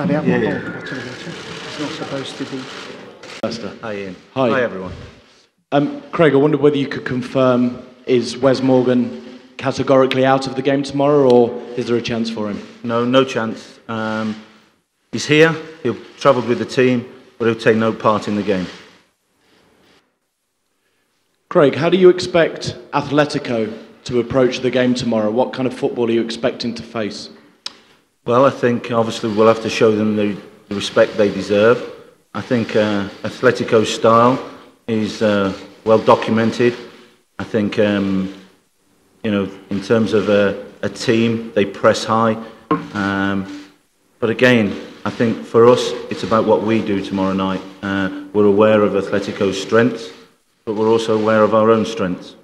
bloody hell, my bottle of water. It's not supposed to be. Leicester. Hi Ian. Hi. Hi everyone. Craig, I wondered whether you could confirm, is Wes Morgan categorically out of the game tomorrow, or is there a chance for him? No chance. He's here, he'll travel with the team, but he'll take no part in the game. Craig, how do you expect Atletico to approach the game tomorrow? What kind of football are you expecting to face? Well, I think obviously we'll have to show them the respect they deserve. I think Atletico's style is well documented. I think, in terms of a team, they press high. But again, I think for us, it's about what we do tomorrow night. We're aware of Atletico's strengths, but we're also aware of our own strengths.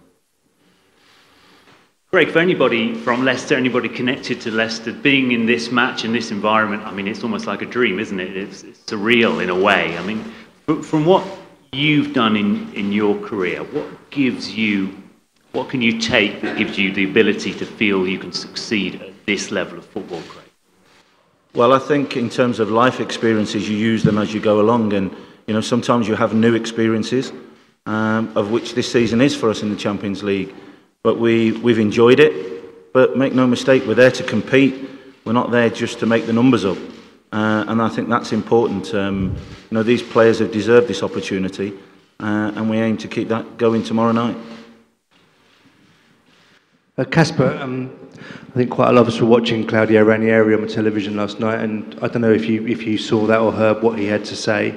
Craig, for anybody from Leicester, anybody connected to Leicester, being in this match, in this environment, I mean, it's almost like a dream, isn't it? It's surreal in a way. I mean, from what you've done in your career, what can you take that gives you the ability to feel you can succeed at this level of football, Craig? Well, I think in terms of life experiences, you use them as you go along, and sometimes you have new experiences, of which this season is for us in the Champions League. But we've enjoyed it. But make no mistake, we're there to compete. We're not there just to make the numbers up. And I think that's important. These players have deserved this opportunity, and we aim to keep that going tomorrow night. Kasper, I think quite a lot of us were watching Claudio Ranieri on the television last night, and I don't know if you saw that or heard what he had to say.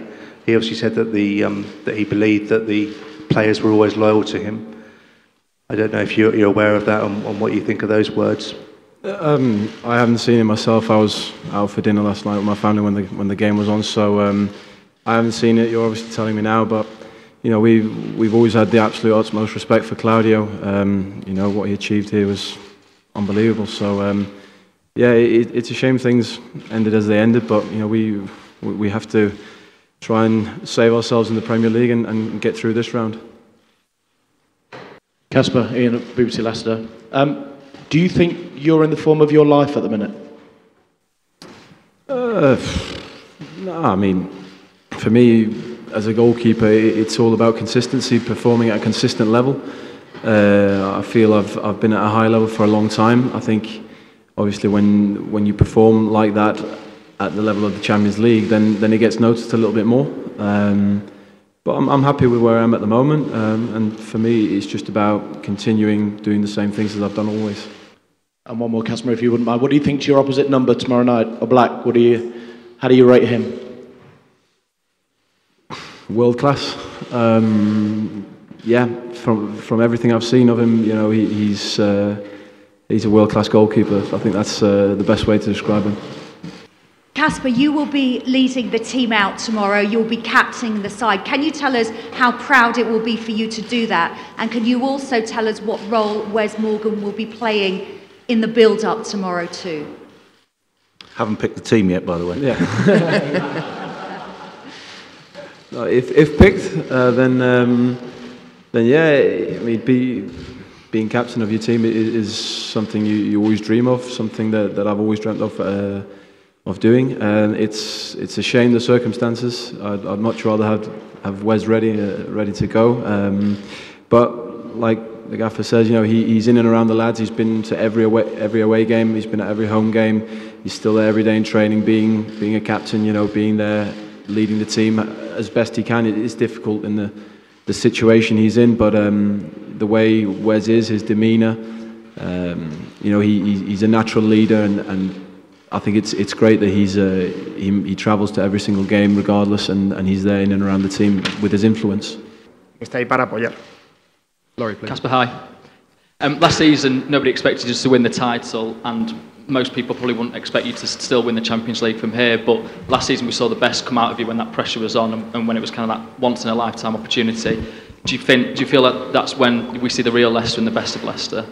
He obviously said that that he believed that the players were always loyal to him. I don't know if you're aware of that, on what you think of those words. I haven't seen it myself. I was out for dinner last night with my family when the game was on, so I haven't seen it. You're obviously telling me now, but we've always had the absolute utmost respect for Claudio. What he achieved here was unbelievable. So it's a shame things ended as they ended, but we have to try and save ourselves in the Premier League and get through this round. Kasper, Ian at BBC Leicester. Do you think you're in the form of your life at the minute? No, I mean, for me, as a goalkeeper, it's all about consistency, performing at a consistent level. I feel I've been at a high level for a long time. I think, obviously, when you perform like that at the level of the Champions League, then it gets noticed a little bit more. But I'm happy with where I am at the moment, and for me, it's just about continuing doing the same things as I've done always. And one more, Kasper, if you wouldn't mind. What do you think's your opposite number tomorrow night? Oblak, how do you rate him? World class. From everything I've seen of him, he's a world class goalkeeper. I think that's the best way to describe him. Kasper, you will be leading the team out tomorrow. You'll be captaining the side. Can you tell us how proud it will be for you to do that? And can you also tell us what role Wes Morgan will be playing in the build-up tomorrow too? Haven't picked the team yet, by the way. Yeah. No, if picked, then yeah, I mean, being captain of your team is something you always dream of, something that I've always dreamt of doing, and it's a shame the circumstances. I'd much rather have Wes ready to go, but like the gaffer says, he's in and around the lads. He's been to every away game. He's been at every home game. He's still there every day in training, being a captain. Being there, leading the team as best he can. It is difficult in the situation he's in, but the way Wes is, his demeanour, he's a natural leader, and I think it's great that he travels to every single game regardless, and he's there in and around the team with his influence. Está ahí para apoyar. Laurie, please. Kasper, hi. Last season, nobody expected you to win the title, and most people probably wouldn't expect you to still win the Champions League from here, but last season we saw the best come out of you when that pressure was on, and when it was kind of that once-in-a-lifetime opportunity. Do you feel that that's when we see the real Leicester and the best of Leicester?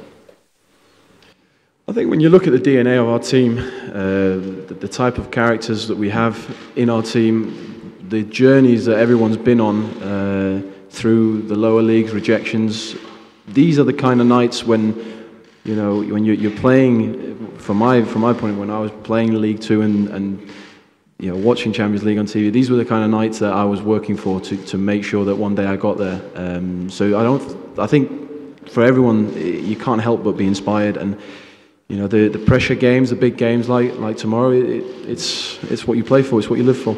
I think when you look at the DNA of our team, the type of characters that we have in our team, the journeys that everyone's been on through the lower leagues, rejections, these are the kind of nights when you're playing. From my point, when I was playing League Two and you know, watching Champions League on TV, these were the kind of nights that I was working for to make sure that one day I got there. So I think for everyone, you can't help but be inspired. And you know, the pressure games, the big games like tomorrow, it's what you play for, it's what you live for.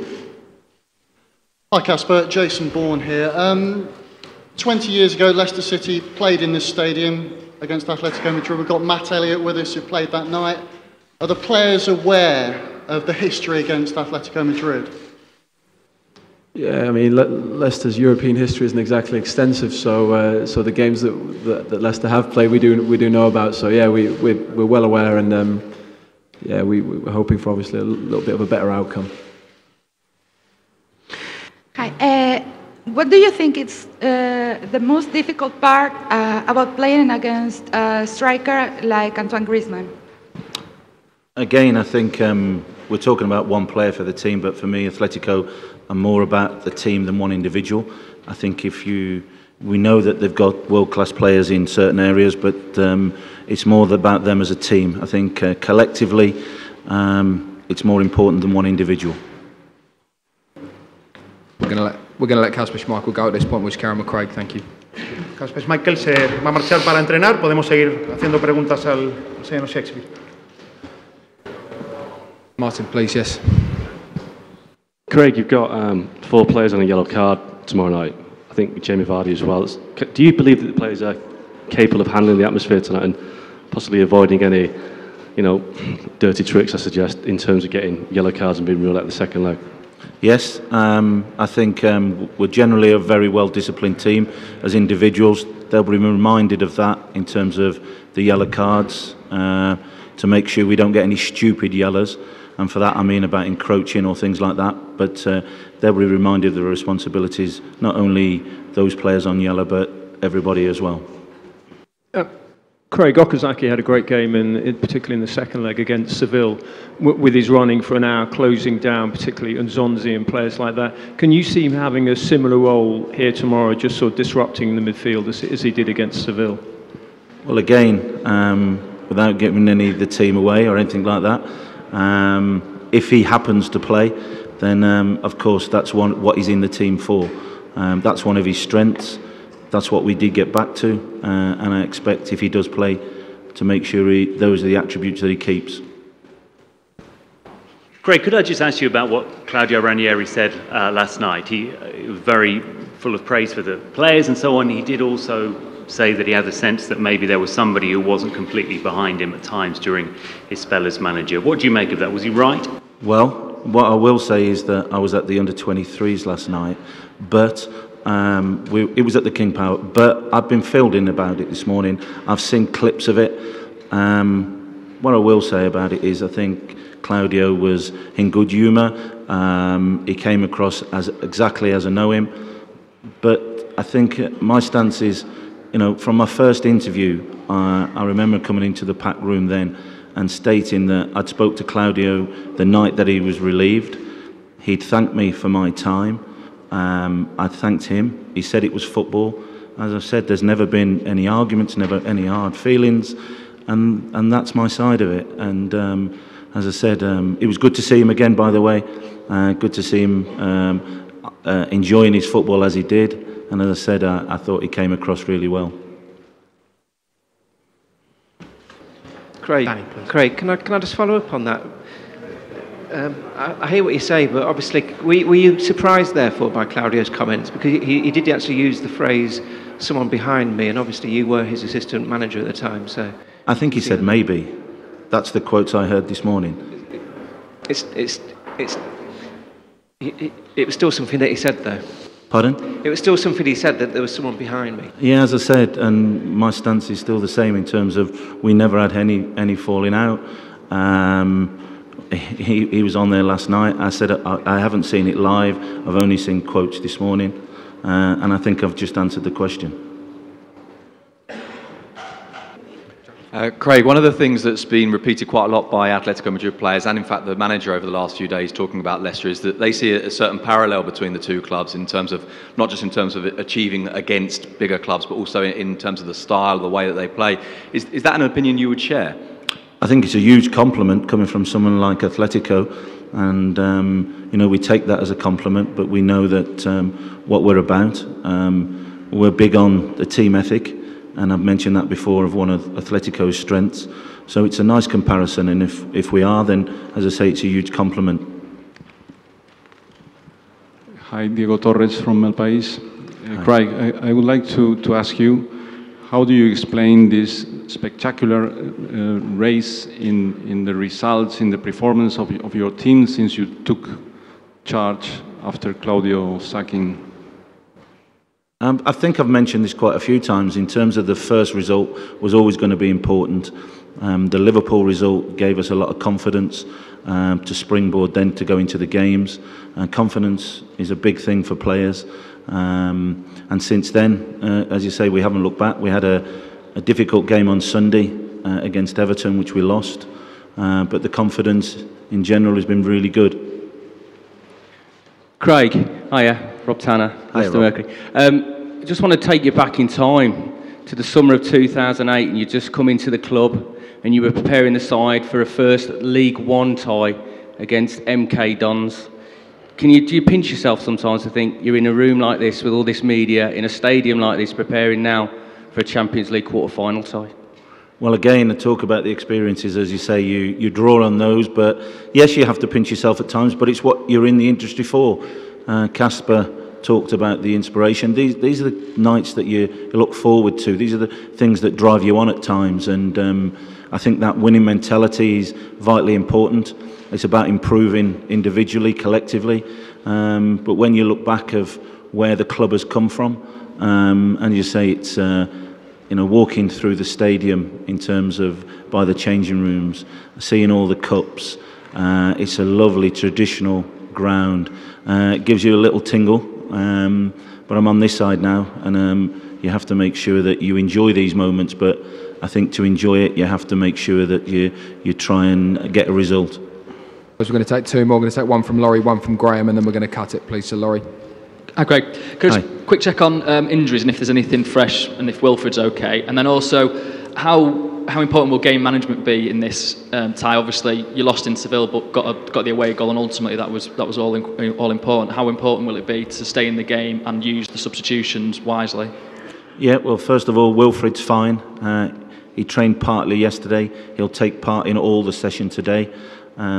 Hi Kasper, Jason Bourne here. 20 years ago, Leicester City played in this stadium against Atletico Madrid. We've got Matt Elliott with us who played that night. Are the players aware of the history against Atletico Madrid? Yeah, I mean, Leicester's European history isn't exactly extensive, so the games that Leicester have played, we do know about. So yeah, we're well aware, and yeah, we're hoping for obviously a little bit of a better outcome. Hi. What do you think is the most difficult part about playing against a striker like Antoine Griezmann? Again, I think we're talking about one player for the team, but for me, Atletico are more about the team than one individual. I think we know that they've got world-class players in certain areas, but it's more about them as a team. I think collectively, it's more important than one individual. We're going to let Kasper Schmeichel go at this point, which is Karen Craig. Thank you. Kasper Schmeichel se va a marchar para entrenar. Podemos seguir haciendo preguntas al señor Shakespeare. Martin, please, yes. Craig, you've got 4 players on a yellow card tomorrow night. I think Jamie Vardy as well. Do you believe that the players are capable of handling the atmosphere tonight and possibly avoiding any, you know, dirty tricks, I suggest, in terms of getting yellow cards and being ruled out the second leg? Yes, I think we're generally a very well-disciplined team as individuals. They'll be reminded of that in terms of the yellow cards to make sure we don't get any stupid yellows. And for that, I mean about encroaching or things like that. But they'll be reminded of the responsibilities, not only those players on yellow, but everybody as well. Craig, Okazaki had a great game, particularly in the second leg against Seville, with his running for an hour, closing down, particularly Nzonzi and players like that. Can you see him having a similar role here tomorrow, just sort of disrupting the midfield as he did against Seville? Well, again, without giving any of the team away or anything like that, if he happens to play, then of course that's what he's in the team for. That's one of his strengths. That's what we did get back to, and I expect if he does play, to make sure those are the attributes that he keeps. Craig, could I just ask you about what Claudio Ranieri said last night? He was very full of praise for the players and so on. He did also say that he had a sense that maybe there was somebody who wasn't completely behind him at times during his spell as manager. What do you make of that? Was he right? Well, what I will say is that I was at the under-23s last night, but it was at the King Power, but I've been filled in about it this morning. I've seen clips of it. What I will say about it is I think Claudio was in good humour. He came across exactly as I know him. But I think my stance is, you know, from my first interview, I remember coming into the packed room then and stating that I'd spoke to Claudio the night that he was relieved. He'd thanked me for my time. I thanked him. He said it was football. As I said, there's never been any arguments, never any hard feelings, and that's my side of it. And as I said, it was good to see him again, by the way. Good to see him enjoying his football as he did. And as I said, I thought he came across really well. Craig, can I just follow up on that? I hear what you say, but obviously, were you surprised, therefore, by Claudio's comments? Because he did actually use the phrase, someone behind me, and obviously you were his assistant manager at the time, so... I think he said maybe. That's the quotes I heard this morning. It was still something that he said, though. Pardon? It was still something he said, that there was someone behind me. Yeah, as I said, and my stance is still the same in terms of we never had any falling out. He was on there last night. I said I haven't seen it live. I've only seen quotes this morning, and I think I've just answered the question. Craig, one of the things that's been repeated quite a lot by Atletico Madrid players, and in fact the manager over the last few days talking about Leicester, is that they see a certain parallel between the two clubs in terms of, not just in terms of achieving against bigger clubs, but also in terms of the style, the way that they play. Is that an opinion you would share? I think it's a huge compliment coming from someone like Atletico. and you know, we take that as a compliment, but we know that what we're about. We're big on the team ethic, and I've mentioned that before, of one of Atletico's strengths. So it's a nice comparison, and if we are, then, as I say, it's a huge compliment. Hi, Diego Torres from El País. Craig, I would like to ask you, how do you explain this spectacular race in the results, in the performance of your team since you took charge after Claudio sacking? I think I've mentioned this quite a few times. In terms of the first result, was always going to be important. The Liverpool result gave us a lot of confidence to springboard then to go into the games. Confidence is a big thing for players. And since then, as you say, we haven't looked back. We had a difficult game on Sunday against Everton, which we lost. But the confidence in general has been really good. Craig, hiya, Rob Tanner, Leicester Mercury. I just want to take you back in time to the summer of 2008, and you just come into the club and you were preparing the side for a first League One tie against MK Dons. Do you pinch yourself sometimes to think you're in a room like this with all this media, in a stadium like this, preparing now for a Champions League quarter-final tie? Well, again, I talk about the experiences, as you say, you draw on those, but yes, you have to pinch yourself at times, but it's what you're in the industry for. Kasper talked about the inspiration. These are the nights that you look forward to. These are the things that drive you on at times, and I think that winning mentality is vitally important. It's about improving individually, collectively, but when you look back of where the club has come from, and you say it's you know, walking through the stadium in terms of by the changing rooms, seeing all the cups, it's a lovely traditional ground. It gives you a little tingle, but I'm on this side now, and you have to make sure that you enjoy these moments, but I think to enjoy it you have to make sure that you try and get a result. We're going to take two more. We're going to take one from Laurie, one from Graham, and then we're going to cut it, please. So Laurie. Hi, Craig. Could I just quick check on injuries and if there's anything fresh and if Wilfred's okay, and then also how important will game management be in this tie? Obviously, you lost in Seville, but got the away goal, and ultimately that was all important. How important will it be to stay in the game and use the substitutions wisely? Yeah, well, first of all, Wilfred's fine. He trained partly yesterday. He'll take part in all the session today.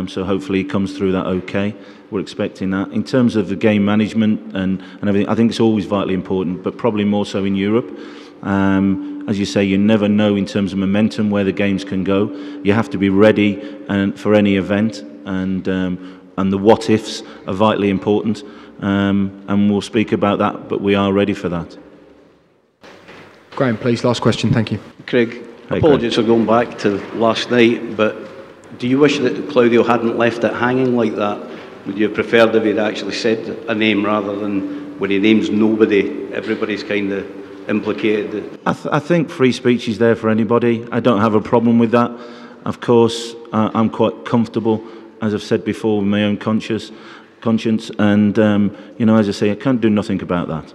So hopefully he comes through that okay. We're expecting that. In terms of the game management and everything, I think it's always vitally important, but probably more so in Europe. As you say, you never know in terms of momentum where the games can go. You have to be ready for any event, and the what-ifs are vitally important. And we'll speak about that, but we are ready for that. Graham, please, last question. Thank you. Craig, apologies for going back to last night, but do you wish that Claudio hadn't left it hanging like that? Would you have preferred if he'd actually said a name rather than when he names nobody, everybody's kind of implicated? I think free speech is there for anybody. I don't have a problem with that. Of course, I'm quite comfortable, as I've said before, with my own conscience, and you know, as I say, I can't do nothing about that.